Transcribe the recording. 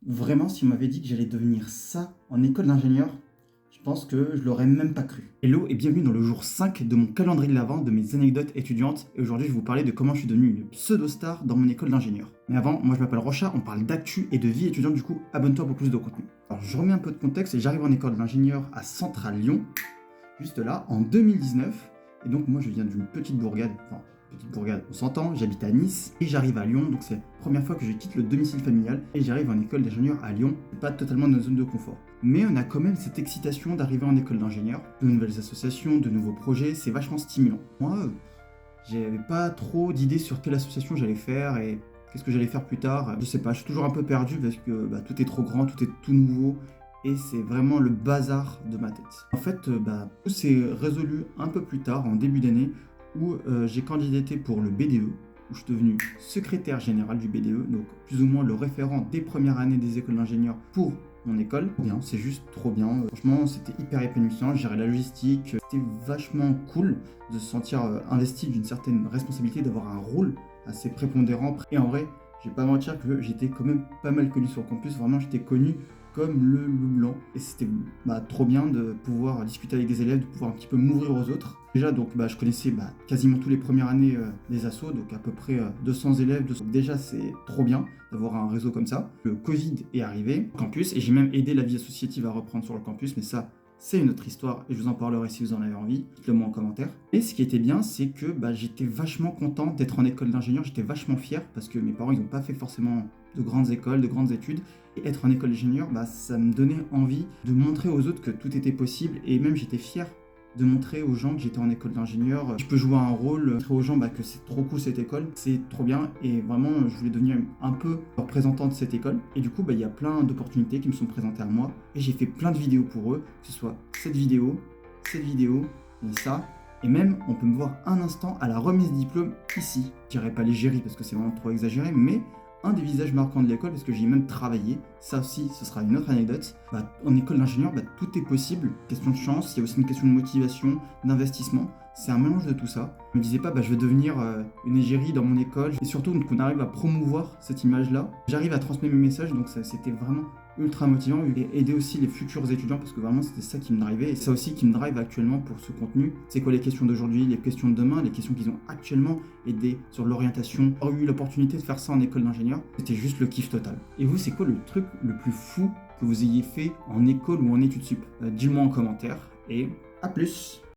Vraiment, si on m'avait dit que j'allais devenir ça en école d'ingénieur, je pense que je l'aurais même pas cru. Hello et bienvenue dans le jour 5 de mon calendrier de l'Avent de mes anecdotes étudiantes. Et aujourd'hui, je vais vous parler de comment je suis devenu une pseudo-star dans mon école d'ingénieur. Mais avant, moi je m'appelle Rocha, on parle d'actu et de vie étudiante, du coup, abonne-toi pour plus de contenu. Alors, je remets un peu de contexte et j'arrive en école d'ingénieur à Centrale Lyon, juste là, en 2019. Et donc, moi, je viens d'une petite bourgade, on s'entend, j'habite à Nice et j'arrive à Lyon, donc c'est la première fois que je quitte le domicile familial et j'arrive en école d'ingénieur à Lyon, pas totalement dans notre zone de confort. Mais on a quand même cette excitation d'arriver en école d'ingénieur, de nouvelles associations, de nouveaux projets, c'est vachement stimulant. Moi, j'avais pas trop d'idées sur quelle association j'allais faire et qu'est-ce que j'allais faire plus tard. Je sais pas, je suis toujours un peu perdu parce que tout est trop grand, tout est tout nouveau et c'est vraiment le bazar de ma tête. En fait, tout s'est résolu un peu plus tard, en début d'année, où j'ai candidaté pour le BDE, où je suis devenu secrétaire général du BDE, donc plus ou moins le référent des premières années des écoles d'ingénieurs pour mon école. Trop bien, c'est juste trop bien. Franchement, c'était hyper épanouissant, je gérais la logistique, c'était vachement cool de se sentir investi d'une certaine responsabilité, d'avoir un rôle assez prépondérant. Et en vrai, je vais pas mentir que j'étais quand même pas mal connu sur le campus, vraiment j'étais connu comme le loup blanc. Et c'était trop bien de pouvoir discuter avec des élèves, de pouvoir un petit peu m'ouvrir aux autres. Déjà, donc, je connaissais quasiment tous les premières années des assos, donc à peu près 200 élèves. Déjà, c'est trop bien d'avoir un réseau comme ça. Le Covid est arrivé au campus et j'ai même aidé la vie associative à reprendre sur le campus, mais ça, c'est une autre histoire et je vous en parlerai si vous en avez envie. Dites-le moi en commentaire. Et ce qui était bien, c'est que j'étais vachement content d'être en école d'ingénieur. J'étais vachement fier parce que mes parents, ils n'ont pas fait forcément de grandes écoles, de grandes études. Et être en école d'ingénieur, ça me donnait envie de montrer aux autres que tout était possible. Et même, j'étais fier de montrer aux gens que j'étais en école d'ingénieur. Je peux jouer un rôle, montrer aux gens que c'est trop cool cette école, c'est trop bien. Et vraiment, je voulais devenir un peu représentant de cette école. Et du coup, il y a plein d'opportunités qui me sont présentées à moi. Et j'ai fait plein de vidéos pour eux, que ce soit cette vidéo, et ça. Et même, on peut me voir un instant à la remise de diplôme ici. Je dirais pas l'égérie parce que c'est vraiment trop exagéré, mais un des visages marquants de l'école parce que j'y ai même travaillé. Ça aussi, ce sera une autre anecdote. En école d'ingénieur, tout est possible. Question de chance, il y a aussi une question de motivation, d'investissement. C'est un mélange de tout ça. Je me disais pas, je vais devenir une égérie dans mon école. Et surtout, qu'on arrive à promouvoir cette image-là. J'arrive à transmettre mes messages, donc c'était vraiment ultra motivant. Et aider aussi les futurs étudiants, parce que vraiment, c'était ça qui me drivait. Et ça aussi qui me drive actuellement pour ce contenu. C'est quoi les questions d'aujourd'hui, les questions de demain, les questions qu'ils ont actuellement aidé sur l'orientation. J'ai eu l'opportunité de faire ça en école d'ingénieur. C'était juste le kiff total. Et vous, c'est quoi le truc le plus fou que vous ayez fait en école ou en études sup? Dis-le moi en commentaire. Et à plus!